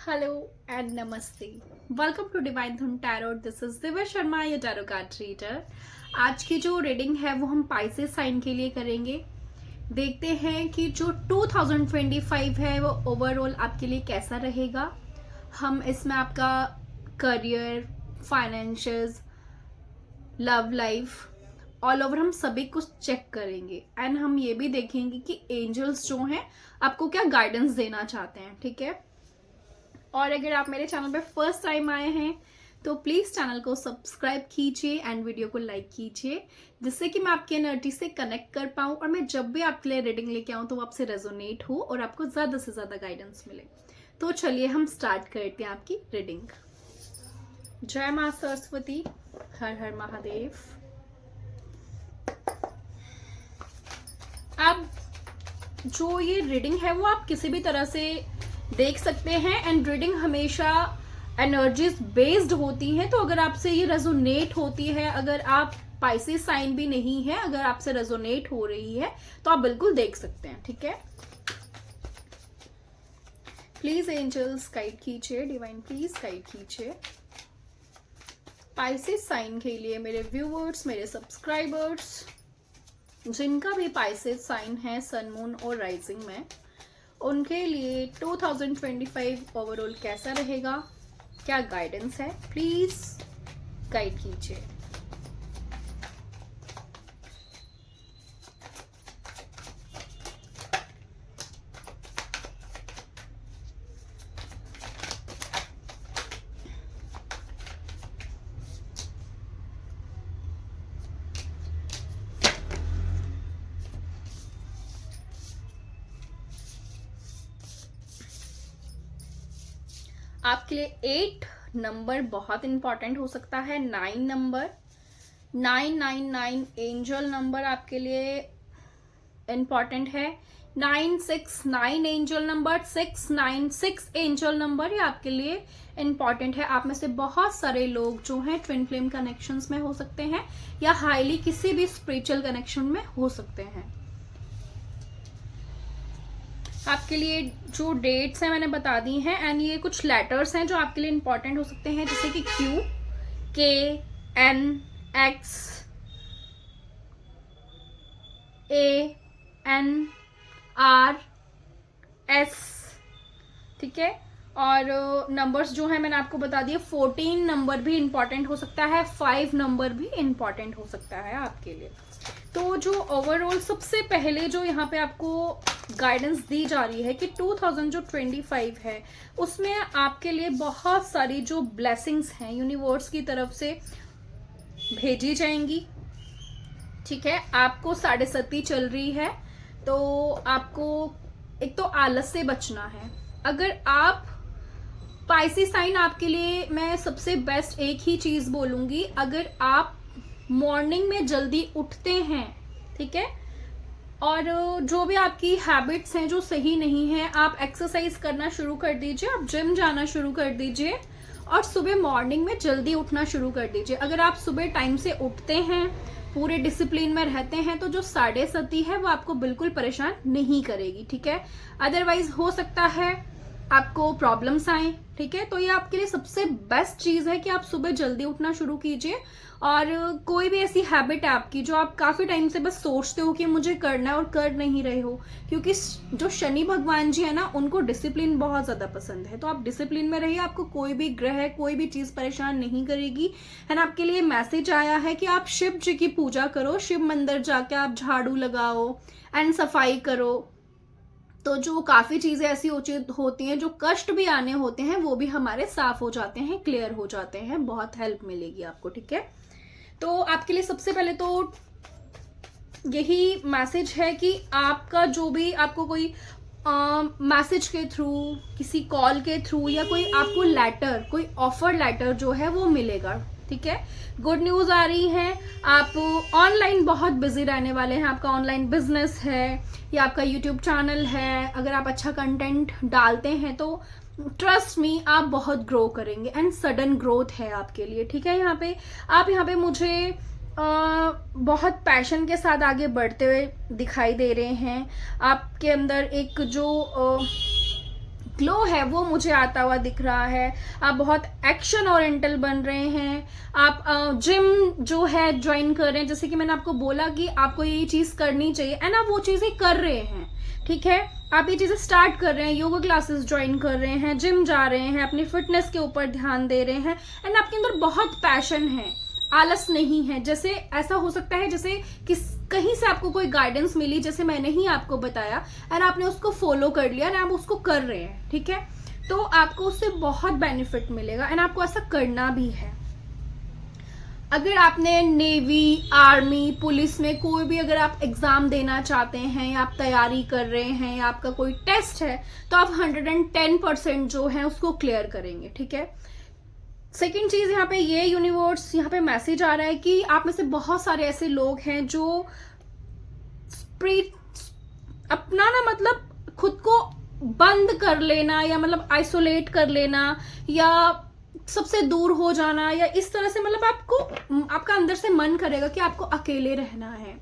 Hello and Namaste. Welcome to Divine Dhun Tarot. This is Divya Sharma या tarot card reader. आज की जो reading है वो हम पाइसेस साइन के लिए करेंगे. देखते हैं कि जो 2025 है वो ओवरऑल आपके लिए कैसा रहेगा. हम इसमें आपका career, financials, love life all over हम सभी कुछ चेक करेंगे. एंड हम ये भी देखेंगे कि एंजल्स जो हैं आपको क्या गाइडेंस देना चाहते हैं. ठीक है. और अगर आप मेरे चैनल पे फर्स्ट टाइम आए हैं तो प्लीज़ चैनल को सब्सक्राइब कीजिए एंड वीडियो को लाइक कीजिए, जिससे कि मैं आपकी एनर्जी से कनेक्ट कर पाऊँ और मैं जब भी आपके लिए रीडिंग लेके आऊँ तो वो आपसे रेजोनेट हो और आपको ज़्यादा से ज़्यादा गाइडेंस मिले. तो चलिए हम स्टार्ट करते हैं आपकी रीडिंग. जय माँ सरस्वती, हर हर महादेव. अब जो ये रीडिंग है वो आप किसी भी तरह से देख सकते हैं. एंड रीडिंग हमेशा एनर्जीज बेस्ड होती हैं. तो अगर आपसे ये रेजोनेट होती है, अगर आप पाइसेस साइन भी नहीं है, अगर आपसे रेजोनेट हो रही है तो आप बिल्कुल देख सकते हैं. ठीक है. प्लीज एंजल्स गाइड कीजिए, डिवाइन प्लीज गाइड कीजिए पाइसेस साइन के लिए मेरे व्यूअर्स, मेरे सब्सक्राइबर्स जिनका भी पाइसेस साइन है सन, मून और राइजिंग में, उनके लिए 2025 ओवरऑल कैसा रहेगा, क्या गाइडेंस है, प्लीज गाइड कीजिए. आपके लिए 8 नंबर बहुत इंपॉर्टेंट हो सकता है. 9 नंबर, 999 एंजल नंबर आपके लिए इंपॉर्टेंट है. 969 एंजल नंबर, 696 एंजल नंबर, ये आपके लिए इंपॉर्टेंट है. आप में से बहुत सारे लोग जो हैं ट्विन फ्लेम कनेक्शंस में हो सकते हैं या हाईली किसी भी स्पिरिचुअल कनेक्शन में हो सकते हैं. आपके लिए जो डेट्स हैं मैंने बता दी हैं. एंड ये कुछ लेटर्स हैं जो आपके लिए इंपॉर्टेंट हो सकते हैं, जैसे कि Q, K, N, X, A, N, R, S. ठीक है. और नंबर्स जो है मैंने आपको बता दिए. 14 नंबर भी इंपॉर्टेंट हो सकता है, 5 नंबर भी इंपॉर्टेंट हो सकता है आपके लिए. तो जो ओवरऑल सबसे पहले जो यहाँ पे आपको गाइडेंस दी जा रही है कि 2025 है उसमें आपके लिए बहुत सारी जो ब्लेसिंग्स हैं यूनिवर्स की तरफ से भेजी जाएंगी. ठीक है. आपको 7.5 चल रही है तो आपको एक तो आलस से बचना है. अगर आप पाइसेस साइन, आपके लिए मैं सबसे बेस्ट एक ही चीज बोलूंगी, अगर आप मॉर्निंग में जल्दी उठते हैं, ठीक है, और जो भी आपकी हैबिट्स हैं जो सही नहीं है, आप एक्सरसाइज करना शुरू कर दीजिए, आप जिम जाना शुरू कर दीजिए और सुबह मॉर्निंग में जल्दी उठना शुरू कर दीजिए. अगर आप सुबह टाइम से उठते हैं, पूरे डिसिप्लिन में रहते हैं, तो जो 7.5 है वो आपको बिल्कुल परेशान नहीं करेगी. ठीक है. अदरवाइज हो सकता है आपको प्रॉब्लम्स आए. ठीक है. तो ये आपके लिए सबसे बेस्ट चीज है कि आप सुबह जल्दी उठना शुरू कीजिए. और कोई भी ऐसी हैबिट है आपकी जो आप काफी टाइम से बस सोचते हो कि मुझे करना है और कर नहीं रहे हो, क्योंकि जो शनि भगवान जी है ना, उनको डिसिप्लिन बहुत ज्यादा पसंद है. तो आप डिसिप्लिन में रहिए, आपको कोई भी ग्रह, कोई भी चीज परेशान नहीं करेगी. एंड आपके लिए मैसेज आया है कि आप शिव जी की पूजा करो, शिव मंदिर जाके आप झाड़ू लगाओ एंड सफाई करो. तो जो काफी चीजें ऐसी होती हैं, जो कष्ट भी आने होते हैं, वो भी हमारे साफ हो जाते हैं, क्लियर हो जाते हैं. बहुत हेल्प मिलेगी आपको. ठीक है. तो आपके लिए सबसे पहले तो यही मैसेज है कि आपका जो भी आपको कोई मैसेज के थ्रू, किसी कॉल के थ्रू या कोई आपको लेटर, कोई ऑफर लेटर जो है वो मिलेगा. ठीक है. गुड न्यूज आ रही है. आप ऑनलाइन बहुत बिजी रहने वाले हैं. आपका ऑनलाइन बिजनेस है या आपका यूट्यूब चैनल है, अगर आप अच्छा कंटेंट डालते हैं तो ट्रस्ट मी आप बहुत ग्रो करेंगे. एंड सडन ग्रोथ है आपके लिए. ठीक है. आप यहाँ पे मुझे बहुत पैशन के साथ आगे बढ़ते हुए दिखाई दे रहे हैं. आपके अंदर एक जो ग्लो है वो मुझे आता हुआ दिख रहा है। आप बहुत एक्शन ओरिएंटल बन रहे हैं। आप जिम जो है ज्वाइन कर रहे हैं, जैसे कि मैंने आपको बोला कि आपको ये चीज़ करनी चाहिए एंड आप वो चीज़ें कर रहे हैं, ठीक है। आप ये चीज़ें स्टार्ट कर रहे हैं, योगा क्लासेस ज्वाइन कर रहे हैं, जिम जा रहे हैं, अपनी फिटनेस के ऊपर ध्यान दे रहे हैं एंड आपके अंदर बहुत पैशन है, आलस नहीं है। जैसे ऐसा हो सकता है जैसे कहीं से आपको कोई गाइडेंस मिली, जैसे मैंने ही आपको बताया और आपने उसको फॉलो कर लिया और आप उसको कर रहे हैं, ठीक है, तो आपको उससे बहुत बेनिफिट मिलेगा एंड आपको ऐसा करना भी है। अगर आपने नेवी, आर्मी, पुलिस में कोई भी अगर आप एग्जाम देना चाहते हैं या आप तैयारी कर रहे हैं या आपका कोई टेस्ट है, तो आप 110% जो है उसको क्लियर करेंगे, ठीक है। सेकेंड चीज यहाँ पे ये यूनिवर्स यहाँ पे मैसेज आ रहा है कि आप में से बहुत सारे ऐसे लोग हैं जो अपना ना मतलब खुद को बंद कर लेना या मतलब आइसोलेट कर लेना या सबसे दूर हो जाना या इस तरह से, मतलब आपका अंदर से मन करेगा कि आपको अकेले रहना है।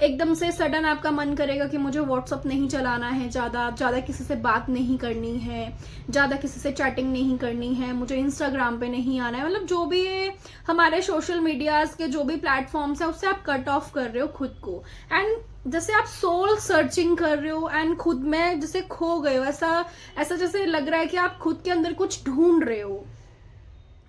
एकदम से सडन आपका मन करेगा कि मुझे व्हाट्सअप नहीं चलाना है, ज़्यादा किसी से बात नहीं करनी है, ज़्यादा किसी से चैटिंग नहीं करनी है, मुझे इंस्टाग्राम पे नहीं आना है। मतलब जो भी हमारे सोशल मीडियाज के जो भी प्लेटफॉर्म्स हैं उससे आप कट ऑफ कर रहे हो खुद को एंड जैसे आप सोल सर्चिंग कर रहे हो एंड खुद में जैसे खो गए हो, ऐसा जैसे लग रहा है कि आप खुद के अंदर कुछ ढूंढ रहे हो।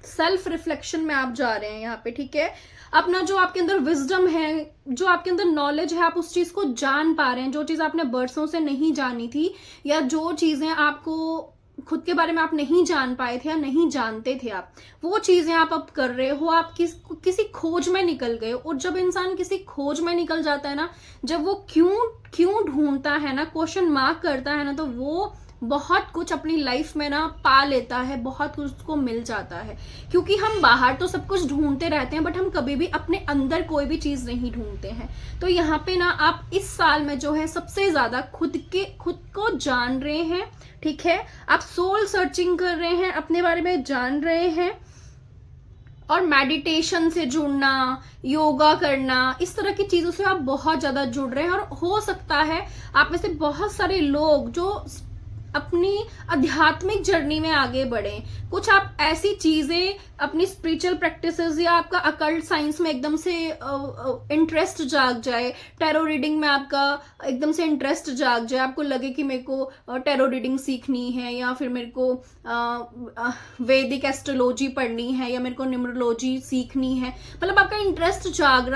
सेल्फ रिफ्लेक्शन में आप जा रहे हैं यहाँ पे, ठीक है। अपना जो आपके अंदर विजडम है, जो आपके अंदर नॉलेज है, आप उस चीज को जान पा रहे हैं, जो चीज आपने बरसों से नहीं जानी थी या जो चीजें आपको खुद के बारे में आप नहीं जान पाए थे या नहीं जानते थे, आप वो चीजें आप अब कर रहे हो। आप किसी खोज में निकल गए। और जब इंसान किसी खोज में निकल जाता है ना, जब वो क्यों ढूंढता है ना, क्वेश्चन मार्क करता है ना, तो वो बहुत कुछ अपनी लाइफ में ना पा लेता है, बहुत कुछ उसको मिल जाता है। क्योंकि हम बाहर तो सब कुछ ढूंढते रहते हैं बट हम कभी भी अपने अंदर कोई भी चीज नहीं ढूंढते हैं। तो यहाँ पे ना आप इस साल में जो है सबसे ज्यादा खुद को जान रहे हैं, ठीक है। आप सोल सर्चिंग कर रहे हैं, अपने बारे में जान रहे हैं और मेडिटेशन से जुड़ना, योगा करना, इस तरह की चीजों से आप बहुत ज्यादा जुड़ रहे हैं। और हो सकता है आप में से बहुत सारे लोग जो अपनी आध्यात्मिक जर्नी में आगे बढ़े, कुछ आप ऐसी चीजें अपनी स्पिरिचुअल प्रैक्टिसेस या आपका अकल्ट साइंस में एकदम से इंटरेस्ट जाग जाए, टैरो रीडिंग में आपका एकदम से इंटरेस्ट जाग जाए, आपको लगे कि मेरे को टैरो रीडिंग सीखनी है या फिर मेरे को वैदिक एस्ट्रोलॉजी पढ़नी है या मेरे को न्यूमरोलॉजी सीखनी है। मतलब आपका इंटरेस्ट जाग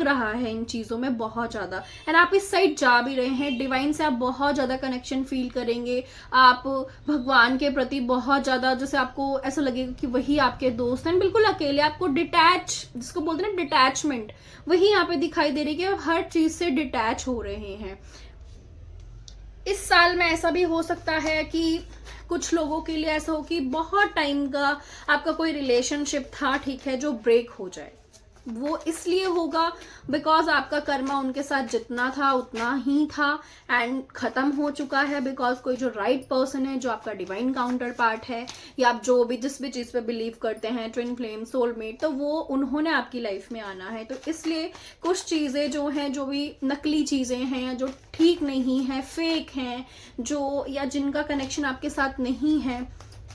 रहा है इन चीजों में बहुत ज्यादा एंड आप इस साइड जा भी रहे हैं। डिवाइन से आप बहुत ज्यादा कनेक्शन फील करेंगे। आप भगवान के प्रति बहुत ज्यादा, जैसे आपको ऐसा लगेगा कि वही आपके दोस्त हैं, बिल्कुल अकेले। आपको जिसको बोलते हैं डिटैचमेंट, वही यहाँ पे दिखाई दे रही है कि आप हर चीज से डिटैच हो रहे हैं। इस साल में ऐसा भी हो सकता है कि कुछ लोगों के लिए ऐसा हो कि बहुत टाइम का आपका कोई रिलेशनशिप था, ठीक है, जो ब्रेक हो जाए। वो इसलिए होगा बिकॉज आपका कर्मा उनके साथ जितना था उतना ही था एंड खत्म हो चुका है। बिकॉज कोई जो राइट पर्सन है, जो आपका डिवाइन काउंटर पार्ट है या आप जो भी जिस भी चीज पे बिलीव करते हैं, ट्विन फ्लेम, सोलमेट, तो वो उन्होंने आपकी लाइफ में आना है। तो इसलिए कुछ चीजें जो हैं, जो भी नकली चीजें हैं, जो ठीक नहीं है, फेक हैं, जो या जिनका कनेक्शन आपके साथ नहीं है,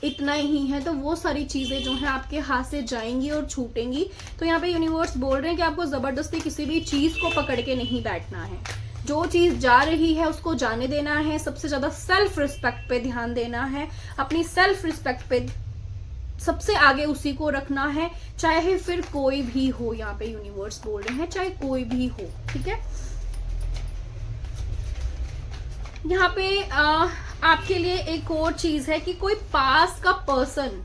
इतना ही है, तो वो सारी चीजें जो है आपके हाथ से जाएंगी और छूटेंगी। तो यहाँ पे यूनिवर्स बोल रहे हैं कि आपको जबरदस्ती किसी भी चीज को पकड़ के नहीं बैठना है। जो चीज जा रही है उसको जाने देना है। सबसे ज्यादा सेल्फ रिस्पेक्ट पे ध्यान देना है। अपनी सेल्फ रिस्पेक्ट पे सबसे आगे उसी को रखना है, चाहे फिर कोई भी हो। यहाँ पे यूनिवर्स बोल रहे हैं चाहे कोई भी हो, ठीक है। यहाँ पे आपके लिए एक और चीज है कि कोई पास का पर्सन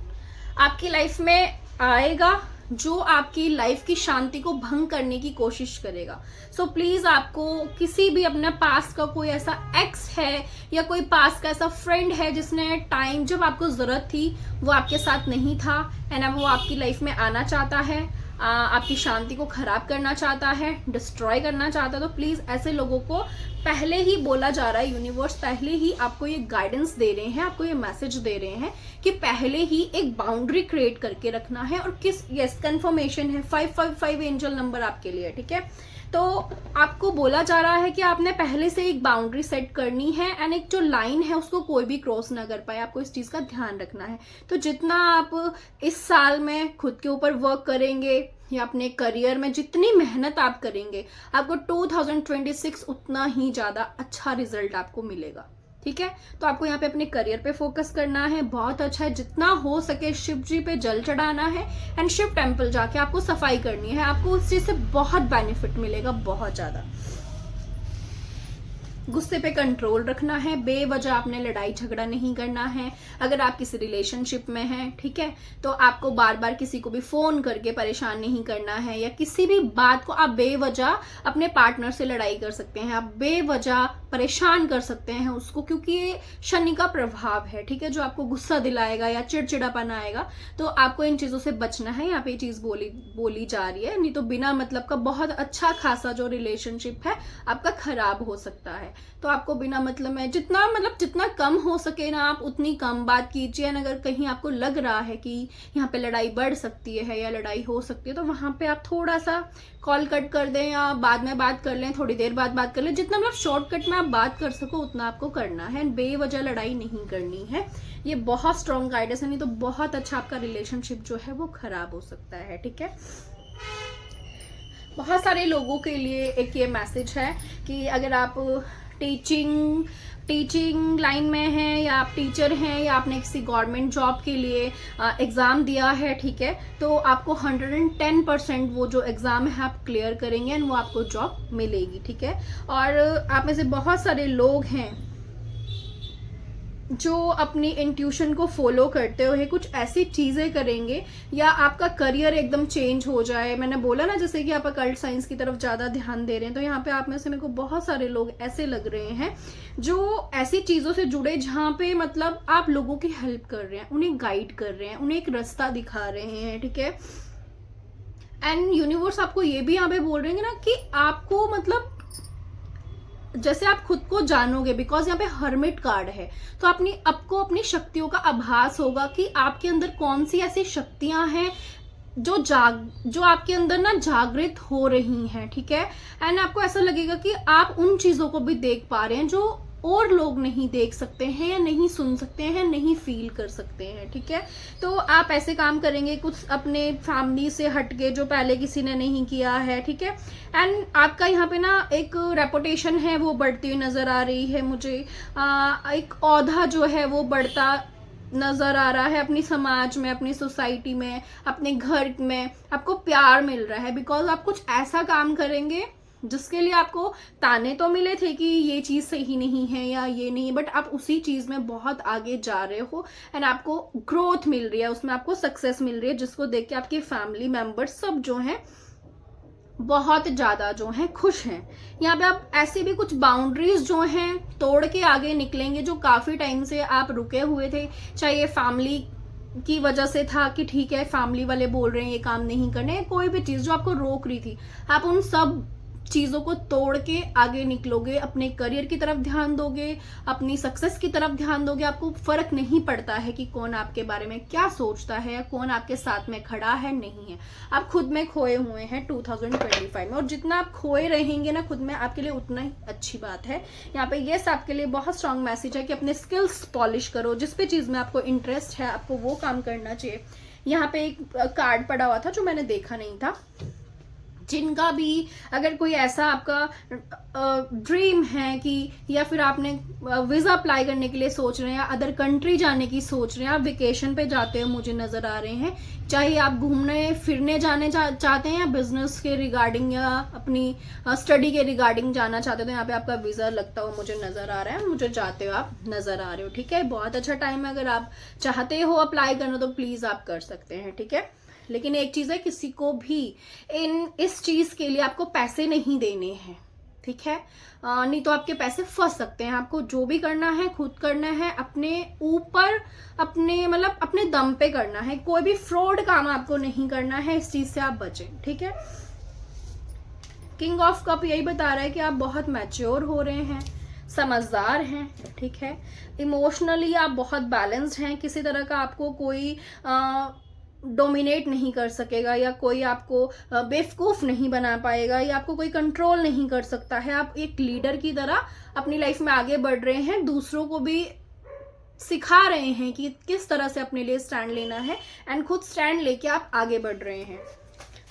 आपकी लाइफ में आएगा जो आपकी लाइफ की शांति को भंग करने की कोशिश करेगा। सो प्लीज आपको किसी भी अपने पास का कोई ऐसा एक्स है या कोई पास का ऐसा फ्रेंड है जिसने टाइम जब आपको जरूरत थी वो आपके साथ नहीं था एंड अब वो आपकी लाइफ में आना चाहता है, आपकी शांति को खराब करना चाहता है, डिस्ट्रॉय करना चाहता है, तो प्लीज ऐसे लोगों को पहले ही बोला जा रहा है। यूनिवर्स पहले ही आपको ये गाइडेंस दे रहे हैं, आपको ये मैसेज दे रहे हैं कि पहले ही एक बाउंड्री क्रिएट करके रखना है। और किस, यस, कंफर्मेशन है 555 एंजल नंबर आपके लिए, ठीक है। तो आपको बोला जा रहा है कि आपने पहले से एक बाउंड्री सेट करनी है एंड एक जो लाइन है उसको कोई भी क्रॉस ना कर पाए, आपको इस चीज़ का ध्यान रखना है। तो जितना आप इस साल में खुद के ऊपर वर्क करेंगे या अपने करियर में जितनी मेहनत आप करेंगे, आपको 2026 उतना ही ज़्यादा अच्छा रिजल्ट आपको मिलेगा। ठीक है, तो आपको यहाँ पे अपने करियर पे फोकस करना है, बहुत अच्छा है। जितना हो सके शिव जी पे जल चढ़ाना है एंड शिव टेम्पल जाके आपको सफाई करनी है। आपको उस चीज से बहुत बेनिफिट मिलेगा, बहुत ज्यादा। गुस्से पे कंट्रोल रखना है, बेवजह आपने लड़ाई झगड़ा नहीं करना है। अगर आप किसी रिलेशनशिप में हैं, ठीक है, तो आपको बार बार किसी को भी फोन करके परेशान नहीं करना है, या किसी भी बात को आप बेवजह अपने पार्टनर से लड़ाई कर सकते हैं, आप बेवजह परेशान कर सकते हैं उसको, क्योंकि ये शनि का प्रभाव है। ठीक है, जो आपको गुस्सा दिलाएगा या चिड़चिड़ापन आएगा, तो आपको इन चीजों से बचना है। यहाँ पे ये चीज बोली जा रही है, नहीं तो बिना मतलब का बहुत अच्छा खासा जो रिलेशनशिप है आपका खराब हो सकता है। तो आपको बिना मतलब में जितना कम हो सके ना आप उतनी कम बात कीजिए। अगर कहीं आपको लग रहा है कि यहाँ पे लड़ाई बढ़ सकती है या लड़ाई हो सकती है, तो वहां पे आप थोड़ा सा कॉल कट कर दें या बाद में बात कर लें, थोड़ी देर बाद बात कर लें। जितना शॉर्टकट में आप बात कर सको उतना आपको करना है, बेवजह लड़ाई नहीं करनी है। ये बहुत स्ट्रॉन्ग गाइडेंस है, नहीं तो बहुत अच्छा आपका रिलेशनशिप जो है वो खराब हो सकता है। ठीक है, बहुत सारे लोगों के लिए एक ये मैसेज है कि अगर आप टीचिंग लाइन में हैं, या आप टीचर हैं, या आपने किसी गवर्नमेंट जॉब के लिए एग्ज़ाम दिया है, ठीक है, तो आपको 110% वो जो एग्ज़ाम है आप क्लियर करेंगे एंड वो आपको जॉब मिलेगी। ठीक है, और आप में से बहुत सारे लोग हैं जो अपनी इंट्यूशन को फॉलो करते हुए कुछ ऐसी चीजें करेंगे, या आपका करियर एकदम चेंज हो जाए। मैंने बोला ना, जैसे कि आप अकल्ट साइंस की तरफ ज्यादा ध्यान दे रहे हैं, तो यहाँ पे आप में से मेरे को बहुत सारे लोग ऐसे लग रहे हैं जो ऐसी चीजों से जुड़े जहां पे मतलब आप लोगों की हेल्प कर रहे हैं, उन्हें गाइड कर रहे हैं, उन्हें एक रास्ता दिखा रहे हैं। ठीक है, एंड यूनिवर्स आपको ये भी यहाँ पे बोल रहे हैं ना कि आपको मतलब जैसे आप खुद को जानोगे, बिकॉज यहाँ पे हर्मिट कार्ड है, तो आपको अपनी शक्तियों का आभास होगा कि आपके अंदर कौन सी ऐसी शक्तियां हैं जो आपके अंदर ना जागृत हो रही हैं। ठीक है, एंड आपको ऐसा लगेगा कि आप उन चीजों को भी देख पा रहे हैं जो और लोग नहीं देख सकते हैं, या नहीं सुन सकते हैं, नहीं फील कर सकते हैं। ठीक है, तो आप ऐसे काम करेंगे कुछ अपने फैमिली से हटके जो पहले किसी ने नहीं किया है। ठीक है, एंड आपका यहाँ पे ना एक रेपुटेशन है वो बढ़ती हुई नजर आ रही है मुझे। एक औहदा जो है वो बढ़ता नजर आ रहा है अपनी समाज में, अपनी सोसाइटी में, अपने घर में आपको प्यार मिल रहा है, बिकॉज आप कुछ ऐसा काम करेंगे जिसके लिए आपको ताने तो मिले थे कि ये चीज सही नहीं है या ये नहीं, बट आप उसी चीज में बहुत आगे जा रहे हो एंड आपको ग्रोथ मिल रही है, उसमें आपको सक्सेस मिल रही है, जिसको देख के आपके फैमिली मेंबर्स सब जो हैं बहुत ज्यादा जो हैं खुश हैं। यहाँ पे आप ऐसे भी कुछ बाउंड्रीज जो हैं तोड़ के आगे निकलेंगे, जो काफी टाइम से आप रुके हुए थे, चाहे ये फैमिली की वजह से था कि ठीक है फैमिली वाले बोल रहे हैं ये काम नहीं करने, कोई भी चीज जो आपको रोक रही थी, आप उन सब चीजों को तोड़ के आगे निकलोगे, अपने करियर की तरफ ध्यान दोगे, अपनी सक्सेस की तरफ ध्यान दोगे। आपको फर्क नहीं पड़ता है कि कौन आपके बारे में क्या सोचता है, कौन आपके साथ में खड़ा है, नहीं है। आप खुद में खोए हुए हैं 2025 में, और जितना आप खोए रहेंगे ना खुद में, आपके लिए उतना ही अच्छी बात है। यहाँ पे ये आपके लिए बहुत स्ट्रांग मैसेज है कि अपने स्किल्स पॉलिश करो, जिस पे चीज में आपको इंटरेस्ट है आपको वो काम करना चाहिए। यहाँ पे एक कार्ड पड़ा हुआ था जो मैंने देखा नहीं था। जिनका भी अगर कोई ऐसा आपका ड्रीम है कि या फिर आपने वीजा अप्लाई करने के लिए सोच रहे हैं, या अदर कंट्री जाने की सोच रहे हैं, आप वेकेशन पे जाते हो मुझे नजर आ रहे हैं, चाहे आप घूमने फिरने जाने चाहते हैं, या बिजनेस के रिगार्डिंग या अपनी स्टडी के रिगार्डिंग जाना चाहते हो, तो यहाँ पे आपका वीजा लगता हुआ मुझे नजर आ रहा है, मुझे जाते हो आप नजर आ रहे हो। ठीक है, बहुत अच्छा टाइम है, अगर आप चाहते हो अप्लाई करना तो प्लीज आप कर सकते हैं। ठीक है, लेकिन एक चीज है, किसी को भी इस चीज के लिए आपको पैसे नहीं देने हैं। ठीक है, नहीं तो आपके पैसे फंस सकते हैं। आपको जो भी करना है खुद करना है, अपने ऊपर अपने दम पे करना है, कोई भी फ्रॉड काम आपको नहीं करना है, इस चीज से आप बचें। ठीक है, किंग ऑफ कप यही बता रहा है कि आप बहुत मैच्योर हो रहे हैं, समझदार हैं। ठीक है, इमोशनली आप बहुत बैलेंस्ड हैं, किसी तरह का आपको कोई डोमिनेट नहीं कर सकेगा, या कोई आपको बेवकूफ़ नहीं बना पाएगा, या आपको कोई कंट्रोल नहीं कर सकता है। आप एक लीडर की तरह अपनी लाइफ में आगे बढ़ रहे हैं, दूसरों को भी सिखा रहे हैं कि किस तरह से अपने लिए स्टैंड लेना है, एंड खुद स्टैंड लेके आप आगे बढ़ रहे हैं।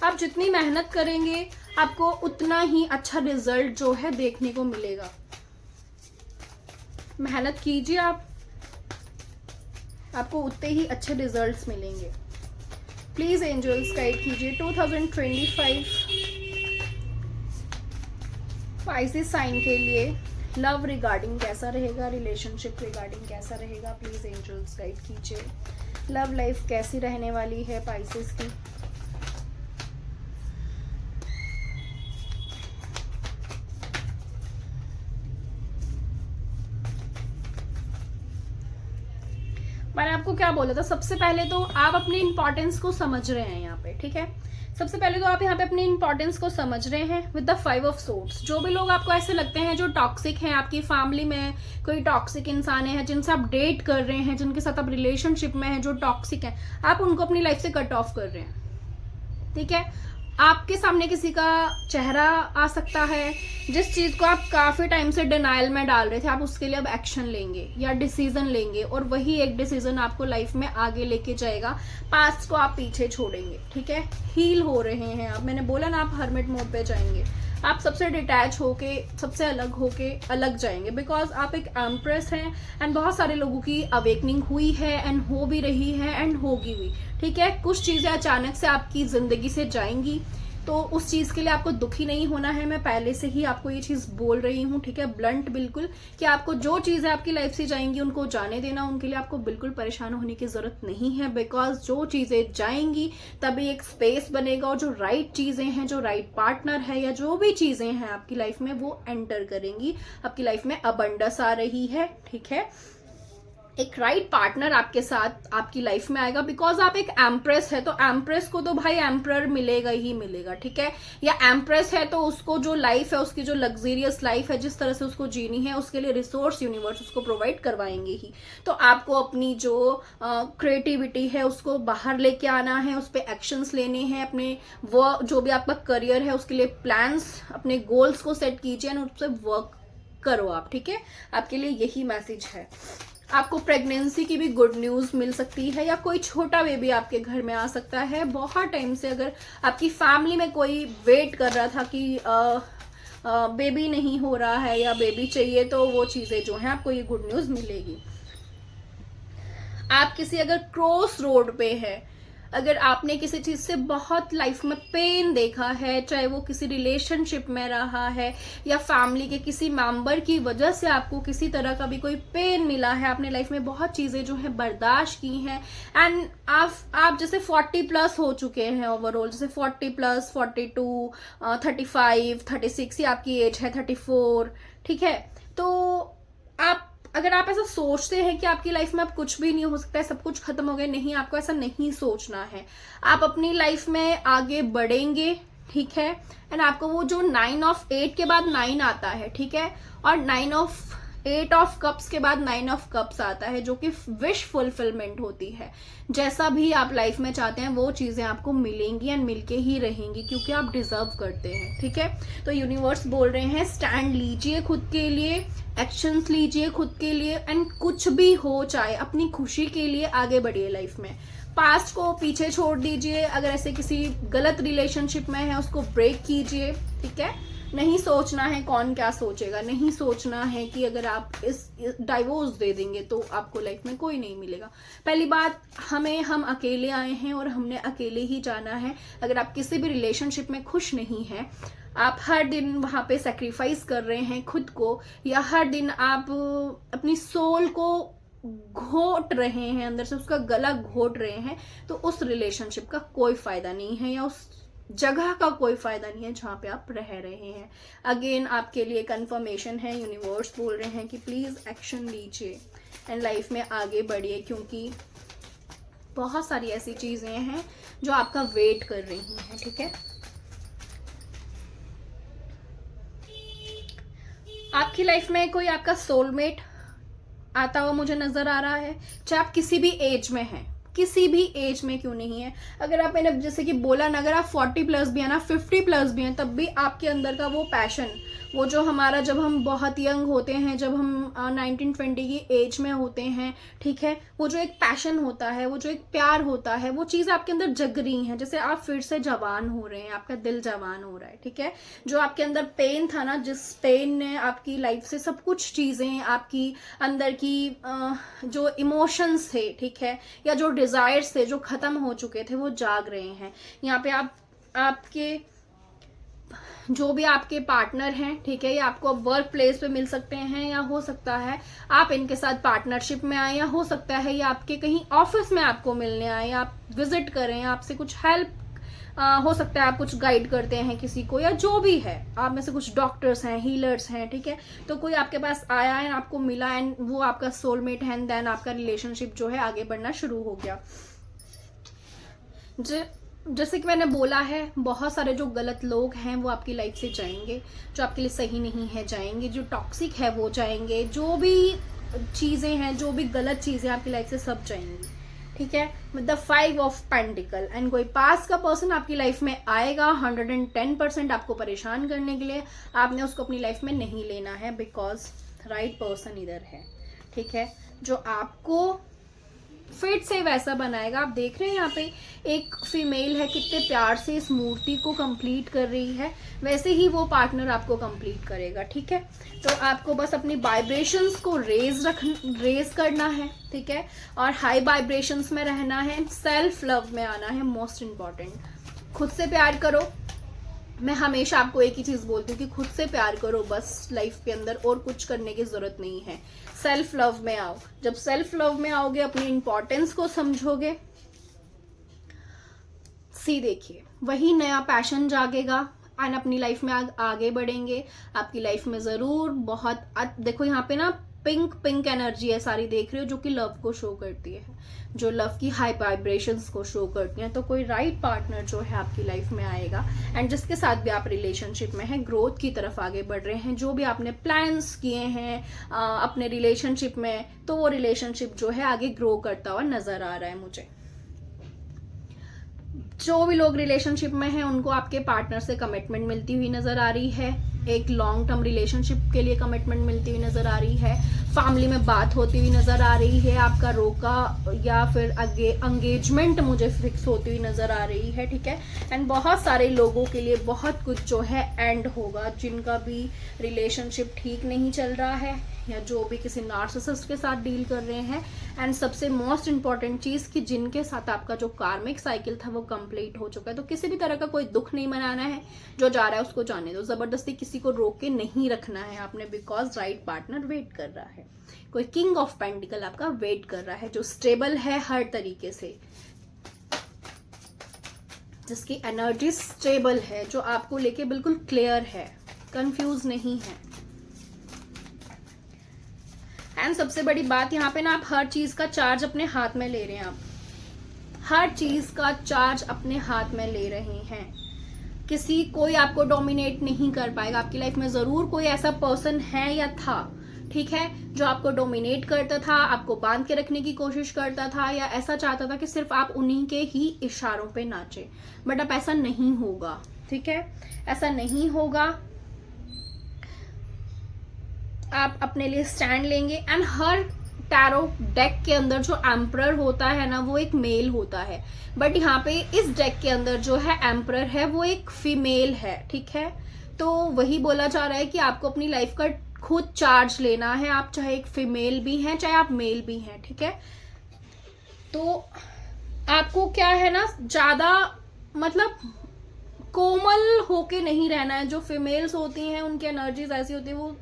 आप जितनी मेहनत करेंगे आपको उतना ही अच्छा रिजल्ट जो है देखने को मिलेगा। मेहनत कीजिए आप, आपको उतने ही अच्छे रिजल्ट्स मिलेंगे। प्लीज एंजल्स गाइड कीजिए 2025 स्पाइसिस साइन के लिए लव रिगार्डिंग कैसा रहेगा, रिलेशनशिप रिगार्डिंग कैसा रहेगा। प्लीज एंजल्स गाइड कीजिए। लव लाइफ कैसी रहने वाली है पाइसेस की। मैंने आपको क्या बोला था, सबसे पहले तो आप अपनी इंपॉर्टेंस को समझ रहे हैं यहाँ पे, ठीक है। सबसे पहले तो आप यहाँ पे अपनी इंपॉर्टेंस को समझ रहे हैं विद द 5 ऑफ सोर्ड्स। जो भी लोग आपको ऐसे लगते हैं जो टॉक्सिक हैं, आपकी फैमिली में कोई टॉक्सिक इंसान है जिनसे आप डेट कर रहे हैं, जिनके साथ आप रिलेशनशिप में हैं जो टॉक्सिक हैं, आप उनको अपनी लाइफ से कट ऑफ कर रहे हैं, ठीक है। आपके सामने किसी का चेहरा आ सकता है, जिस चीज को आप काफी टाइम से डिनायल में डाल रहे थे, आप उसके लिए अब एक्शन लेंगे या डिसीजन लेंगे, और वही एक डिसीजन आपको लाइफ में आगे लेके जाएगा। पास्ट को आप पीछे छोड़ेंगे, ठीक है। हील हो रहे हैं आप, मैंने बोला ना आप हर्मिट मोड पे जाएंगे, आप सबसे डिटैच होके, सबसे अलग होके अलग जाएंगे, बिकॉज आप एक एम्प्रेस हैं, एंड बहुत सारे लोगों की अवेकनिंग हुई है, एंड हो भी रही है, एंड होगी भी, ठीक है। कुछ चीजें अचानक से आपकी जिंदगी से जाएंगी, तो उस चीज के लिए आपको दुखी नहीं होना है। मैं पहले से ही आपको ये चीज बोल रही हूँ, ठीक है, ब्लंट बिल्कुल, कि आपको जो चीजें आपकी लाइफ से जाएंगी उनको जाने देना, उनके लिए आपको बिल्कुल परेशान होने की जरूरत नहीं है, बिकॉज जो चीजें जाएंगी तभी एक स्पेस बनेगा, और जो राइट चीजें हैं, जो राइट पार्टनर है, या जो भी चीजें हैं आपकी लाइफ में वो एंटर करेंगी। आपकी लाइफ में अबंडेंस आ रही है, ठीक है। एक राइट पार्टनर आपके साथ आपकी लाइफ में आएगा, बिकॉज आप एक एम्प्रेस है, तो एम्प्रेस को तो भाई एम्प्रर मिलेगा ही मिलेगा, ठीक है। या एम्प्रेस है तो उसको जो लाइफ है, उसकी जो लग्जरियस लाइफ है, जिस तरह से उसको जीनी है, उसके लिए रिसोर्स यूनिवर्स उसको प्रोवाइड करवाएंगे ही। तो आपको अपनी जो क्रिएटिविटी है उसको बाहर लेके आना है, उस पर एक्शंस लेने हैं, अपने वो जो भी आपका करियर है उसके लिए प्लान्स, अपने गोल्स को सेट कीजिए, और उस पर वर्क करो आप, ठीक है। आपके लिए यही मैसेज है। आपको प्रेगनेंसी की भी गुड न्यूज मिल सकती है, या कोई छोटा बेबी आपके घर में आ सकता है। बहुत टाइम से अगर आपकी फैमिली में कोई वेट कर रहा था कि बेबी नहीं हो रहा है या बेबी चाहिए, तो वो चीजें जो हैं आपको ये गुड न्यूज मिलेगी। आप किसी अगर क्रॉस रोड पे है, अगर आपने किसी चीज से बहुत लाइफ में पेन देखा है, चाहे वो किसी रिलेशनशिप में रहा है, या फैमिली के किसी मेंबर की वजह से आपको किसी तरह का भी कोई पेन मिला है, आपने लाइफ में बहुत चीजें जो है बर्दाश्त की हैं, एंड आप जैसे 40 प्लस हो चुके हैं ओवरऑल, जैसे 40 प्लस, 42, 35, 36 ही आपकी एज है, 34, ठीक है। तो अगर आप ऐसा सोचते हैं कि आपकी लाइफ में अब कुछ भी नहीं हो सकता है, सब कुछ खत्म हो गया, नहीं, आपको ऐसा नहीं सोचना है। आप अपनी लाइफ में आगे बढ़ेंगे, ठीक है। एंड आपको वो जो 9 ऑफ 8 के बाद 9 आता है, ठीक है, और 8 ऑफ कप्स के बाद 9 ऑफ कप्स आता है, जो कि विश फुलफिलमेंट होती है। जैसा भी आप लाइफ में चाहते हैं वो चीजें आपको मिलेंगी, एंड मिलके ही रहेंगी, क्योंकि आप डिजर्व करते हैं, ठीक है। तो यूनिवर्स बोल रहे हैं स्टैंड लीजिए खुद के लिए, एक्शंस लीजिए खुद के लिए, एंड कुछ भी हो चाहे अपनी खुशी के लिए आगे बढ़िए लाइफ में। पास्ट को पीछे छोड़ दीजिए, अगर ऐसे किसी गलत रिलेशनशिप में है उसको ब्रेक कीजिए, ठीक है। नहीं सोचना है कौन क्या सोचेगा, नहीं सोचना है कि अगर आप इस डाइवोर्स दे देंगे तो आपको लाइफ में कोई नहीं मिलेगा। पहली बात, हम अकेले आए हैं और हमने अकेले ही जाना है। अगर आप किसी भी रिलेशनशिप में खुश नहीं हैं, आप हर दिन वहां पे सेक्रीफाइस कर रहे हैं खुद को, या हर दिन आप अपनी सोल को घोट रहे हैं, अंदर से उसका गला घोट रहे हैं, तो उस रिलेशनशिप का कोई फायदा नहीं है, या उस जगह का कोई फायदा नहीं है जहां पे आप रह रहे हैं। अगेन आपके लिए कंफर्मेशन है, यूनिवर्स बोल रहे हैं कि प्लीज एक्शन लीजिए एंड लाइफ में आगे बढ़िए, क्योंकि बहुत सारी ऐसी चीजें हैं जो आपका वेट कर रही हैं, ठीक है। आपकी लाइफ में कोई आपका सोलमेट आता हुआ मुझे नजर आ रहा है, चाहे आप किसी भी एज में हैं, किसी भी एज में क्यों नहीं है। अगर आप, मैंने जैसे कि बोला ना, अगर आप 40 प्लस भी है ना, 50 प्लस भी हैं, तब भी आपके अंदर का वो पैशन, वो जो हमारा, जब हम बहुत यंग होते हैं, जब हम 19-20 की एज में होते हैं, ठीक है, वो जो एक पैशन होता है, वो जो एक प्यार होता है, वो चीज़ आपके अंदर जग रही है। जैसे आप फिर से जवान हो रहे हैं, आपका दिल जवान हो रहा है, ठीक है। जो आपके अंदर पेन था ना, जिस पेन ने आपकी लाइफ से सब कुछ चीज़ें, आपकी अंदर की जो इमोशंस थे, ठीक है, या जो डिज़ायर्स थे जो ख़त्म हो चुके थे, वो जाग रहे हैं। यहाँ पे आपके जो भी आपके पार्टनर हैं, ठीक है, ये आपको वर्क प्लेस पे मिल सकते हैं, या हो सकता है आप इनके साथ पार्टनरशिप में आए, या हो सकता है ये आपके कहीं ऑफिस में आपको मिलने आए, या आप विजिट करें, आपसे कुछ हेल्प हो सकता है, आप कुछ गाइड करते हैं किसी को, या जो भी है, आप में से कुछ डॉक्टर्स हैं, हीलर्स हैं, ठीक है, तो कोई आपके पास आया है, आपको मिला, एंड वो आपका सोलमेट है, एंड देन आपका रिलेशनशिप जो है आगे बढ़ना शुरू हो गया। जैसे कि मैंने बोला है, बहुत सारे जो गलत लोग हैं वो आपकी लाइफ से जाएंगे, जो आपके लिए सही नहीं है जाएंगे, जो टॉक्सिक है वो जाएंगे, जो भी चीज़ें हैं, जो भी गलत चीज़ें आपकी लाइफ से सब जाएंगी, ठीक है, with the 5 of pentacle. And कोई पास का पर्सन आपकी लाइफ में आएगा 110% आपको परेशान करने के लिए। आपने उसको अपनी लाइफ में नहीं लेना है, बिकॉज राइट पर्सन इधर है, ठीक है, जो आपको फिट से वैसा बनाएगा। आप देख रहे हैं यहाँ पे एक फीमेल है, कितने प्यार से इस मूर्ति को कंप्लीट कर रही है, वैसे ही वो पार्टनर आपको कंप्लीट करेगा, ठीक है। तो आपको बस अपनी वाइब्रेशंस को रेज करना है, ठीक है, और हाई वाइब्रेशंस में रहना है, सेल्फ लव में आना है, मोस्ट इम्पॉर्टेंट। खुद से प्यार करो। मैं हमेशा आपको एक ही चीज़ बोलती हूँ कि खुद से प्यार करो बस लाइफ के अंदर, और कुछ करने की ज़रूरत नहीं है। सेल्फ लव में आओ। जब सेल्फ लव में आओगे, अपनी इंपॉर्टेंस को समझोगे, देखिए वही नया पैशन जागेगा, एंड अपनी लाइफ में आगे बढ़ेंगे। आपकी लाइफ में ज़रूर बहुत देखो यहाँ पे ना पिंक एनर्जी है सारी, देख रहे हो, जो कि लव को शो करती है, जो लव की हाई वाइब्रेशंस को शो करती हैं। तो कोई राइट पार्टनर जो है आपकी लाइफ में आएगा, एंड जिसके साथ भी आप रिलेशनशिप में हैं, ग्रोथ की तरफ आगे बढ़ रहे हैं, जो भी आपने प्लान्स किए हैं अपने रिलेशनशिप में, तो वो रिलेशनशिप जो है आगे ग्रो करता हुआ नजर आ रहा है मुझे। जो भी लोग रिलेशनशिप में हैं, उनको आपके पार्टनर से कमिटमेंट मिलती हुई नजर आ रही है, एक लॉन्ग टर्म रिलेशनशिप के लिए कमिटमेंट मिलती हुई नजर आ रही है, फैमिली में बात होती हुई नजर आ रही है, आपका रोका या फिर आगे एंगेजमेंट मुझे फिक्स होती हुई नजर आ रही है, ठीक है। एंड बहुत सारे लोगों के लिए बहुत कुछ जो है एंड होगा, जिनका भी रिलेशनशिप ठीक नहीं चल रहा है, या जो भी किसी नार्सिसिस्ट के साथ डील कर रहे हैं। एंड सबसे मोस्ट इम्पॉर्टेंट चीज़ कि जिनके साथ आपका जो कार्मिक साइकिल था वो कंप्लीट हो चुका है। तो किसी भी तरह का कोई दुख नहीं मनाना है, जो जा रहा है उसको जाने दो, जबरदस्ती किसी को रोक के नहीं रखना है आपने, बिकॉज राइट पार्टनर वेट कर रहा है। कोई किंग ऑफ पेंटिकल आपका वेट कर रहा है, जो स्टेबल है हर तरीके से, जिसकी एनर्जी स्टेबल है, जो आपको लेके बिल्कुल क्लियर है, कंफ्यूज नहीं है। एंड सबसे बड़ी बात यहाँ पे ना, आप हर चीज का चार्ज अपने हाथ में ले रहे हैं, आप हर चीज का चार्ज अपने हाथ में ले रहे हैं। कोई आपको डोमिनेट नहीं कर पाएगा। आपकी लाइफ में जरूर कोई ऐसा पर्सन है या था, ठीक है, जो आपको डोमिनेट करता था, आपको बांध के रखने की कोशिश करता था, या ऐसा चाहता था कि सिर्फ आप उन्हीं के ही इशारों पे नाचे। बट अब ऐसा नहीं होगा, ठीक है, ऐसा नहीं होगा। आप अपने लिए स्टैंड लेंगे। एंड हर टैरो डेक के अंदर जो एम्परर होता है ना, वो एक मेल होता है, बट यहाँ पे इस डेक के अंदर जो है एम्परर है वो एक फीमेल है, ठीक है। तो वही बोला जा रहा है कि आपको अपनी लाइफ का खुद चार्ज लेना है, आप चाहे एक फीमेल भी हैं चाहे आप मेल भी हैं, ठीक है। तो आपको क्या है ना, ज्यादा मतलब कोमल होके नहीं रहना है। जो फीमेल्स होती हैं उनकी एनर्जीज ऐसी होती है, वो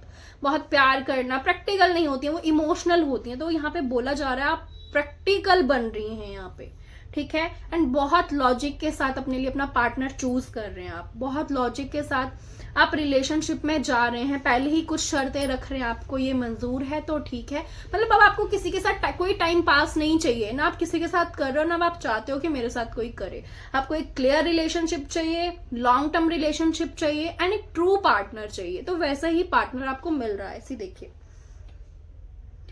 बहुत प्यार करना, प्रैक्टिकल नहीं होती है, वो इमोशनल होती हैं। तो यहाँ पे बोला जा रहा है आप प्रैक्टिकल बन रही हैं यहाँ पे, ठीक है। एंड बहुत लॉजिक के साथ अपने लिए अपना पार्टनर चूज कर रहे हैं आप, बहुत लॉजिक के साथ आप रिलेशनशिप में जा रहे हैं। पहले ही कुछ शर्तें रख रहे हैं, आपको ये मंजूर है तो ठीक है। मतलब अब आपको किसी के साथ कोई टाइम पास नहीं चाहिए ना, आप किसी के साथ कर रहे हो ना आप चाहते हो कि मेरे साथ कोई करे। आपको एक क्लियर रिलेशनशिप चाहिए, लॉन्ग टर्म रिलेशनशिप चाहिए, एंड एक ट्रू पार्टनर चाहिए। तो वैसा ही पार्टनर आपको मिल रहा है। देखिए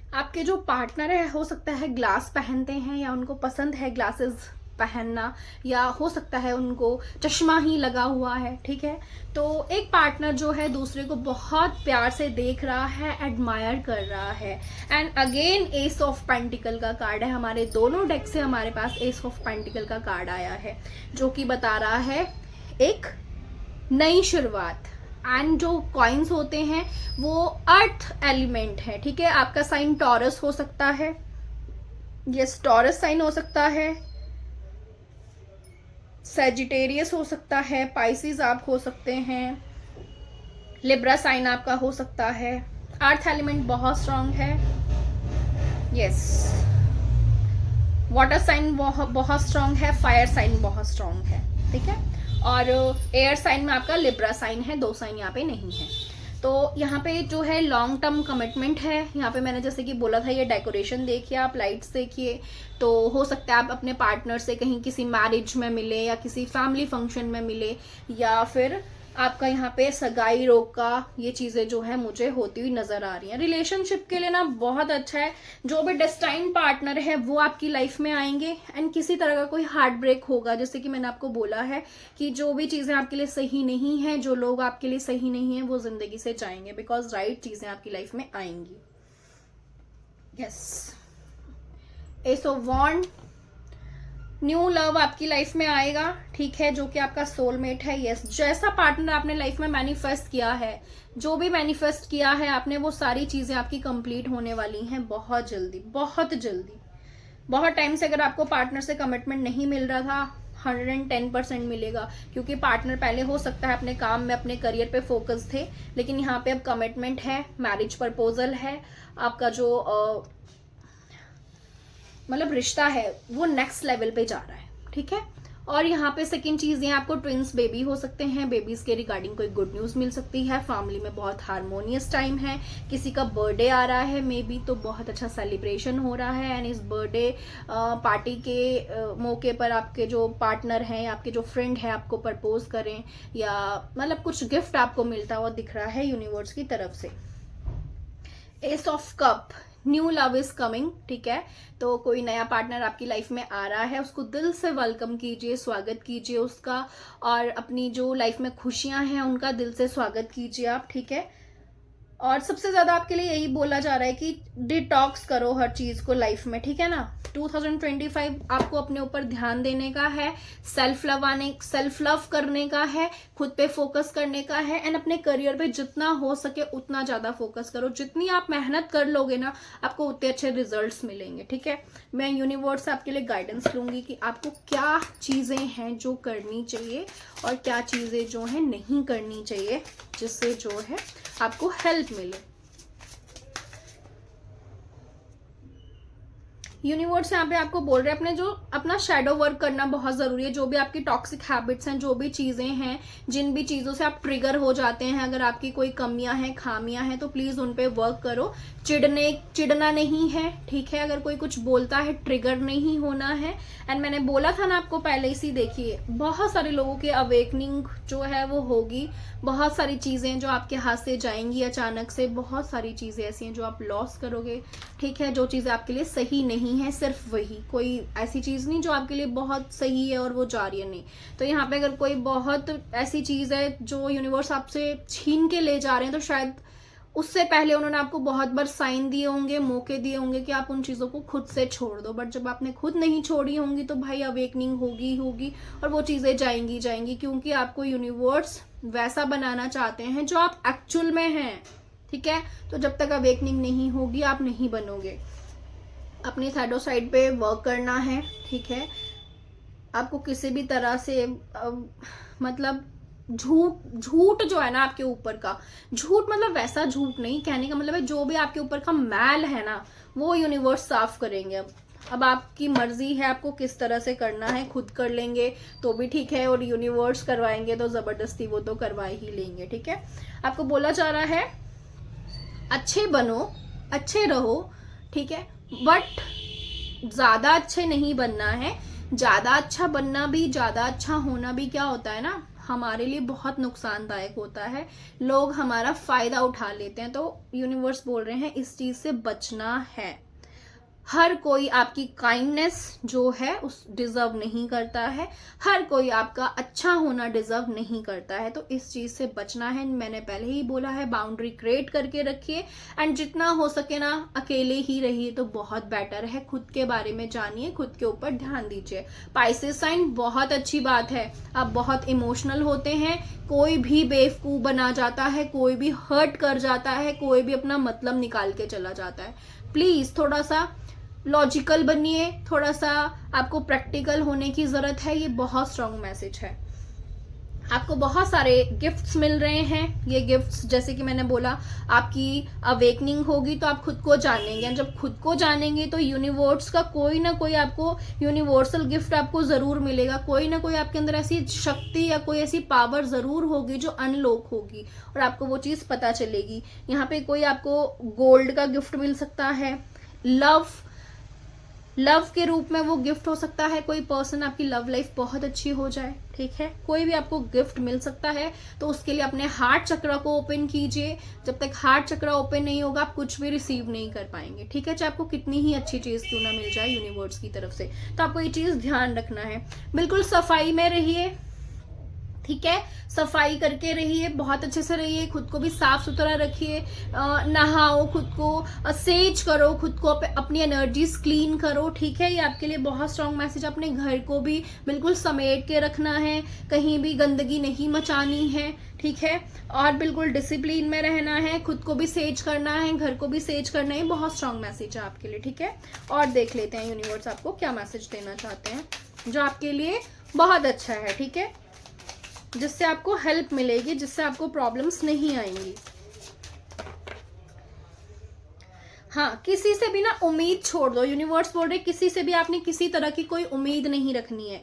आपके जो पार्टनर है हो सकता है ग्लास पहनते हैं या उनको पसंद है ग्लासेस पहनना, या हो सकता है उनको चश्मा ही लगा हुआ है, ठीक है। तो एक पार्टनर जो है दूसरे को बहुत प्यार से देख रहा है, एडमायर कर रहा है। And again S of pentacle का कार्ड है, हमारे दोनों डेक से हमारे पास एस ऑफ पेंटिकल का कार्ड आया है, जो कि बता रहा है एक नई शुरुआत। एंड जो कॉइन्स होते हैं वो अर्थ एलिमेंट है, ठीक है। आपका साइन टॉरस हो सकता है, यस टॉरस साइन हो सकता है, सैजिटेरियस हो सकता है, पाइसिस आप हो सकते हैं, लिब्रा साइन आपका हो सकता है। अर्थ एलिमेंट बहुत स्ट्रांग है, यस। वाटर साइन बहुत स्ट्रांग है, फायर साइन बहुत स्ट्रांग है, ठीक है। और एयर साइन में आपका लिब्रा साइन है, 2 साइन यहाँ पे नहीं है। तो यहाँ पे जो है लॉन्ग टर्म कमिटमेंट है। यहाँ पे मैंने जैसे कि बोला था, ये डेकोरेशन देखिए, आप लाइट्स देखिए, तो हो सकता है आप अपने पार्टनर से कहीं किसी मैरिज में मिले या किसी फैमिली फंक्शन में मिले, या फिर आपका यहाँ पे सगाई रोका, ये चीज़ें जो है मुझे होती हुई नज़र आ रही हैं। रिलेशनशिप के लिए ना बहुत अच्छा है, जो भी डेस्टाइन पार्टनर है वो आपकी लाइफ में आएंगे। एंड किसी तरह का कोई हार्ट ब्रेक होगा, जैसे कि मैंने आपको बोला है कि जो भी चीज़ें आपके लिए सही नहीं है, जो लोग आपके लिए सही नहीं है, वो ज़िंदगी से जाएंगे, बिकॉज राइट चीज़ें आपकी लाइफ में आएंगी। Yes, ace of wand, new love आपकी लाइफ में आएगा, ठीक है, जो कि आपका सोलमेट है। यस, जैसा पार्टनर आपने लाइफ में मैनिफेस्ट किया है, जो भी मैनिफेस्ट किया है आपने, वो सारी चीजें आपकी कंप्लीट होने वाली हैं बहुत जल्दी, बहुत जल्दी। बहुत टाइम से अगर आपको पार्टनर से कमिटमेंट नहीं मिल रहा था, 110% मिलेगा, क्योंकि पार्टनर पहले हो सकता है अपने काम में, अपने करियर पे फोकस थे, लेकिन यहाँ पे अब कमिटमेंट है, मैरिज प्रपोजल है, आपका जो मतलब रिश्ता है वो नेक्स्ट लेवल पे जा रहा है, ठीक है। और यहाँ पे सेकंड चीज ये आपको ट्विंस बेबी हो सकते हैं, बेबीज के रिगार्डिंग कोई गुड न्यूज मिल सकती है, फैमिली में बहुत हार्मोनियस टाइम है, किसी का बर्थडे आ रहा है मे बी, तो बहुत अच्छा सेलिब्रेशन हो रहा है। एंड इस बर्थडे पार्टी के मौके पर आपके जो पार्टनर हैं, आपके जो फ्रेंड है आपको प्रपोज करें, या मतलब कुछ गिफ्ट आपको मिलता हुआ दिख रहा है यूनिवर्स की तरफ से। S of cup, new love is coming, ठीक है। तो कोई नया पार्टनर आपकी लाइफ में आ रहा है, उसको दिल से वेलकम कीजिए, स्वागत कीजिए उसका, और अपनी जो लाइफ में खुशियां हैं उनका दिल से स्वागत कीजिए आप, ठीक है। और सबसे ज्यादा आपके लिए यही बोला जा रहा है कि डिटॉक्स करो हर चीज को लाइफ में, ठीक है ना। 2025 आपको अपने ऊपर ध्यान देने का है, सेल्फ लव करने का है, खुद पे फोकस करने का है, एंड अपने करियर पे जितना हो सके उतना ज्यादा फोकस करो। जितनी आप मेहनत कर लोगे ना, आपको उतने अच्छे रिजल्ट्स मिलेंगे, ठीक है। मैं यूनिवर्स से आपके लिए गाइडेंस लूंगी कि आपको क्या चीजें हैं जो करनी चाहिए और क्या चीजें जो है नहीं करनी चाहिए, जिससे जो है आपको हेल्प मिले। यूनिवर्स यहाँ पे आपको बोल रहे हैं अपना शैडो वर्क करना बहुत जरूरी है। जो भी आपकी टॉक्सिक हैबिट्स हैं, जो भी चीजें हैं, जिन भी चीजों से आप ट्रिगर हो जाते हैं, अगर आपकी कोई कमियां हैं, खामियां हैं, तो प्लीज उन पे वर्क करो। चिढ़ना नहीं है, ठीक है। अगर कोई कुछ बोलता है, ट्रिगर नहीं होना है। एंड मैंने बोला था ना आपको पहले ही, देखिए बहुत सारे लोगों की अवेकनिंग जो है वो होगी, बहुत सारी चीजें जो आपके हाथ से जाएंगी अचानक से, बहुत सारी चीजें ऐसी हैं जो आप लॉस करोगे, ठीक है। जो चीजें आपके लिए सही नहीं है, सिर्फ वही, कोई ऐसी चीज नहीं जो आपके लिए बहुत सही है और वो जा रही है, नहीं। तो यहाँ पे अगर कोई बहुत ऐसी चीज है जो यूनिवर्स आपसे छीन के ले जा रहे हैं, तो शायद उससे पहले उन्होंने आपको बहुत बार साइन दिए होंगे, मौके दिए होंगे कि आप उन चीजों को खुद से छोड़ दो। बट जब आपने खुद नहीं छोड़ी होंगी तो भाई अवेकनिंग होगी और वो चीजें जाएंगी, क्योंकि आपको यूनिवर्स वैसा बनाना चाहते हैं जो आप एक्चुअल में हैं, ठीक है। तो जब तक अवेकनिंग नहीं होगी आप नहीं बनोगे। अपनी शैडो साइड पे वर्क करना है, ठीक है। आपको किसी भी तरह से मतलब झूठ जो है ना आपके ऊपर का, झूठ मतलब वैसा झूठ नहीं, कहने का मतलब है जो भी आपके ऊपर का मैल है ना, वो यूनिवर्स साफ करेंगे। अब आपकी मर्जी है आपको किस तरह से करना है, खुद कर लेंगे तो भी ठीक है, और यूनिवर्स करवाएंगे तो जबरदस्ती वो तो करवा ही लेंगे, ठीक है। आपको बोला जा रहा है अच्छे बनो, अच्छे रहो, ठीक है, बट ज्यादा अच्छे नहीं बनना है। ज्यादा अच्छा बनना भी, ज्यादा अच्छा होना भी क्या होता है ना, हमारे लिए बहुत नुकसानदायक होता है, लोग हमारा फ़ायदा उठा लेते हैं। तो यूनिवर्स बोल रहे हैं इस चीज़ से बचना है। हर कोई आपकी काइंडनेस जो है उस डिजर्व नहीं करता है, हर कोई आपका अच्छा होना डिजर्व नहीं करता है। तो इस चीज से बचना है। मैंने पहले ही बोला है, बाउंड्री क्रिएट करके रखिए एंड जितना हो सके ना अकेले ही रहिए तो बहुत बेटर है। खुद के बारे में जानिए, खुद के ऊपर ध्यान दीजिए। पाइसेस साइन बहुत अच्छी बात है, आप बहुत इमोशनल होते हैं, कोई भी बेवकूफ बना जाता है, कोई भी हर्ट कर जाता है, कोई भी अपना मतलब निकाल के चला जाता है। प्लीज थोड़ा सा लॉजिकल बनिए, थोड़ा सा आपको प्रैक्टिकल होने की जरूरत है। ये बहुत स्ट्रॉन्ग मैसेज है। आपको बहुत सारे गिफ्ट्स मिल रहे हैं। ये गिफ्ट्स जैसे कि मैंने बोला, आपकी अवेकनिंग होगी तो आप खुद को जानेंगे। जब खुद को जानेंगे तो यूनिवर्स का कोई ना कोई आपको यूनिवर्सल गिफ्ट आपको जरूर मिलेगा। कोई ना कोई आपके अंदर ऐसी शक्ति या कोई ऐसी पावर जरूर होगी जो अनलॉक होगी और आपको वो चीज पता चलेगी। यहाँ पे कोई आपको गोल्ड का गिफ्ट मिल सकता है, लव के रूप में वो गिफ्ट हो सकता है। कोई पर्सन, आपकी लव लाइफ बहुत अच्छी हो जाए, ठीक है, कोई भी आपको गिफ्ट मिल सकता है। तो उसके लिए अपने हार्ट चक्र को ओपन कीजिए। जब तक हार्ट चक्र ओपन नहीं होगा आप कुछ भी रिसीव नहीं कर पाएंगे, ठीक है, चाहे आपको कितनी ही अच्छी चीज क्यों ना मिल जाए यूनिवर्स की तरफ से। तो आपको ये चीज ध्यान रखना है। बिल्कुल सफाई में रहिए, ठीक है, सफाई करके रहिए, बहुत अच्छे से रहिए, खुद को भी साफ सुथरा रखिए, नहाओ, खुद को सेज करो, खुद को अपनी एनर्जीज क्लीन करो, ठीक है। ये आपके लिए बहुत स्ट्रांग मैसेज। अपने घर को भी बिल्कुल समेट के रखना है, कहीं भी गंदगी नहीं मचानी है, ठीक है, और बिल्कुल डिसिप्लिन में रहना है, खुद को भी सेज करना है, घर को भी सेज करना है। बहुत स्ट्रांग मैसेज है आपके लिए, ठीक है। और देख लेते हैं यूनिवर्स आपको क्या मैसेज देना चाहते हैं जो आपके लिए बहुत अच्छा है, ठीक है, जिससे आपको हेल्प मिलेगी, जिससे आपको प्रॉब्लम्स नहीं आएंगी। हाँ, किसी से भी ना उम्मीद छोड़ दो। यूनिवर्स बोल रहे किसी से भी आपने किसी तरह की कोई उम्मीद नहीं रखनी है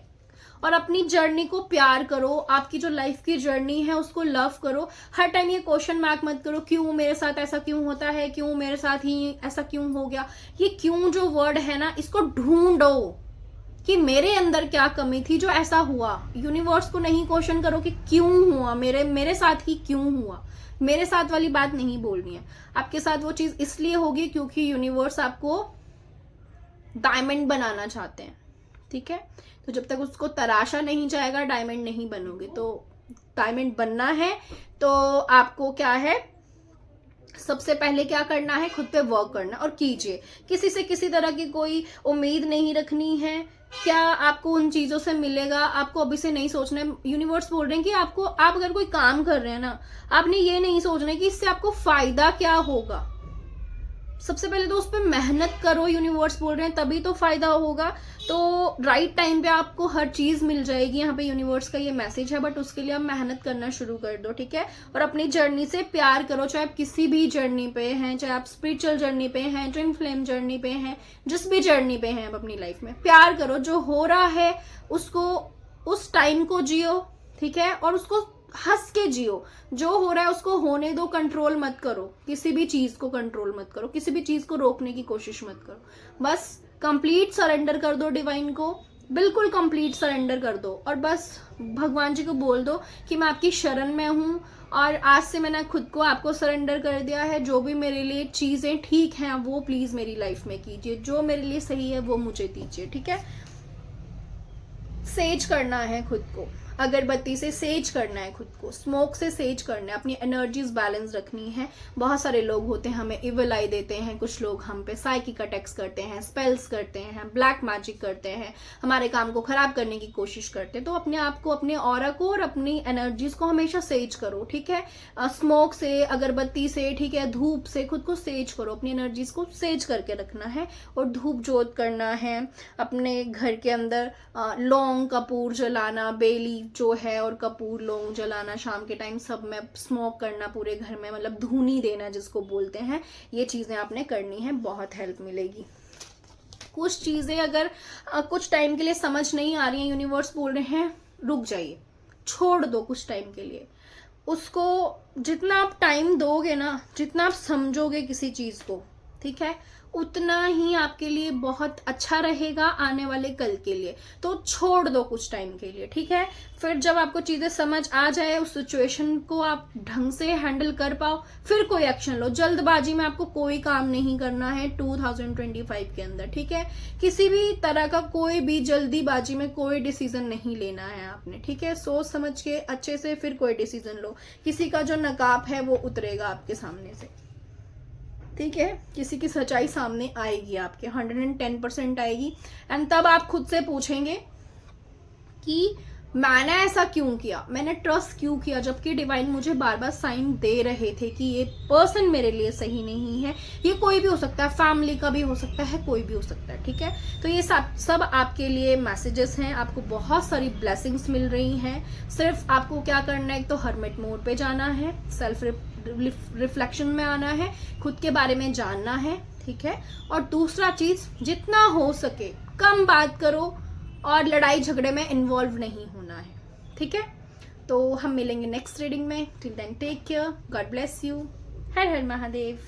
और अपनी जर्नी को प्यार करो। आपकी जो लाइफ की जर्नी है उसको लव करो। हर टाइम ये क्वेश्चन मार्क मत करो, क्यों मेरे साथ ऐसा क्यों होता है, क्यों मेरे साथ ही ऐसा क्यों हो गया। ये क्यों जो वर्ड है ना, इसको ढूंढो कि मेरे अंदर क्या कमी थी जो ऐसा हुआ। यूनिवर्स को नहीं क्वेश्चन करो कि क्यों हुआ, मेरे साथ ही क्यों हुआ। मेरे साथ वाली बात नहीं बोलनी है। आपके साथ वो चीज इसलिए होगी क्योंकि यूनिवर्स आपको डायमंड बनाना चाहते हैं, ठीक है। तो जब तक उसको तराशा नहीं जाएगा डायमंड नहीं बनोगे। तो डायमंड बनना है तो आपको क्या है, सबसे पहले क्या करना है, खुद पे वर्क करना और कीजिए। किसी से किसी तरह की कोई उम्मीद नहीं रखनी है। क्या आपको उन चीजों से मिलेगा, आपको अभी से नहीं सोचना है। यूनिवर्स बोल रहे हैं कि आप अगर कोई काम कर रहे हैं ना, आपने ये नहीं सोचना है कि इससे आपको फायदा क्या होगा। सबसे पहले तो उस पर मेहनत करो, यूनिवर्स बोल रहे हैं, तभी तो फायदा होगा। तो राइट टाइम पे आपको हर चीज मिल जाएगी, यहाँ पे यूनिवर्स का ये मैसेज है। बट उसके लिए आप मेहनत करना शुरू कर दो, ठीक है। और अपनी जर्नी से प्यार करो, चाहे आप किसी भी जर्नी पे हैं, चाहे आप स्पिरिचुअल जर्नी पे हैं, ट्विन फ्लेम जर्नी पे हैं, जिस भी जर्नी पे हैं आप अपनी लाइफ में प्यार करो। जो हो रहा है उसको, उस टाइम को जियो, ठीक है, और उसको हंस के जियो। जो हो रहा है उसको होने दो, कंट्रोल मत करो, किसी भी चीज को कंट्रोल मत करो, किसी भी चीज को रोकने की कोशिश मत करो। बस कंप्लीट सरेंडर कर दो डिवाइन को, बिल्कुल कंप्लीट सरेंडर कर दो। और बस भगवान जी को बोल दो कि मैं आपकी शरण में हूँ और आज से मैंने खुद को आपको सरेंडर कर दिया है। जो भी मेरे लिए चीजें ठीक हैं वो प्लीज मेरी लाइफ में कीजिए, जो मेरे लिए सही है वो मुझे दीजिए, ठीक है। सेज करना है खुद को, अगरबत्ती से सेज करना है खुद को, स्मोक से सेज करना है, अपनी एनर्जीज बैलेंस रखनी है। बहुत सारे लोग होते हैं हमें इविल आई देते हैं, कुछ लोग हम पे साइकिक अटैक्स करते हैं, स्पेल्स करते हैं, ब्लैक मैजिक करते हैं, हमारे काम को खराब करने की कोशिश करते हैं। तो अपने आप को, अपने ऑरा को और अपनी एनर्जीज को हमेशा सेज करो, ठीक है। स्मोक से, अगरबत्ती से, ठीक है, धूप से खुद को सेज करो, अपनी एनर्जीज को सेज करके रखना है। और धूप जोत करना है अपने घर के अंदर, लौंग कपूर जलाना, बेली जो है और कपूर लौंग जलाना शाम के टाइम, सब में स्मोक करना पूरे घर में, मतलब धूनी देना जिसको बोलते हैं। ये चीजें आपने करनी है, बहुत हेल्प मिलेगी। कुछ चीजें अगर कुछ टाइम के लिए समझ नहीं आ रही हैं, यूनिवर्स बोल रहे हैं रुक जाइए, छोड़ दो कुछ टाइम के लिए उसको। जितना आप टाइम दोगे ना, जितना आप समझोगे किसी चीज को, ठीक है, उतना ही आपके लिए बहुत अच्छा रहेगा आने वाले कल के लिए। तो छोड़ दो कुछ टाइम के लिए, ठीक है। फिर जब आपको चीजें समझ आ जाए, उस सिचुएशन को आप ढंग से हैंडल कर पाओ, फिर कोई एक्शन लो। जल्दबाजी में आपको कोई काम नहीं करना है 2025 के अंदर, ठीक है। किसी भी तरह का कोई भी जल्दीबाजी में कोई डिसीजन नहीं लेना है आपने, ठीक है। सोच समझ के अच्छे से फिर कोई डिसीजन लो। किसी का जो नकाब है वो उतरेगा आपके सामने से, ठीक है। किसी की सच्चाई सामने आएगी आपके, 110% आएगी। एंड तब आप खुद से पूछेंगे कि मैंने ऐसा क्यों किया, मैंने ट्रस्ट क्यों किया, जबकि डिवाइन मुझे बार बार साइन दे रहे थे कि ये पर्सन मेरे लिए सही नहीं है। ये कोई भी हो सकता है, फैमिली का भी हो सकता है, कोई भी हो सकता है, ठीक है। तो ये सब आपके लिए मैसेजेस हैं। आपको बहुत सारी ब्लेसिंग्स मिल रही हैं। सिर्फ आपको क्या करना है, एक तो हर्मिट मोड पे जाना है, सेल्फ रिफ्लेक्शन में आना है, खुद के बारे में जानना है, ठीक है। और दूसरा चीज, जितना हो सके कम बात करो और लड़ाई झगड़े में इन्वॉल्व नहीं होना है, ठीक है। तो हम मिलेंगे नेक्स्ट रीडिंग में। Till then take care, God bless you, Har Har Mahadev.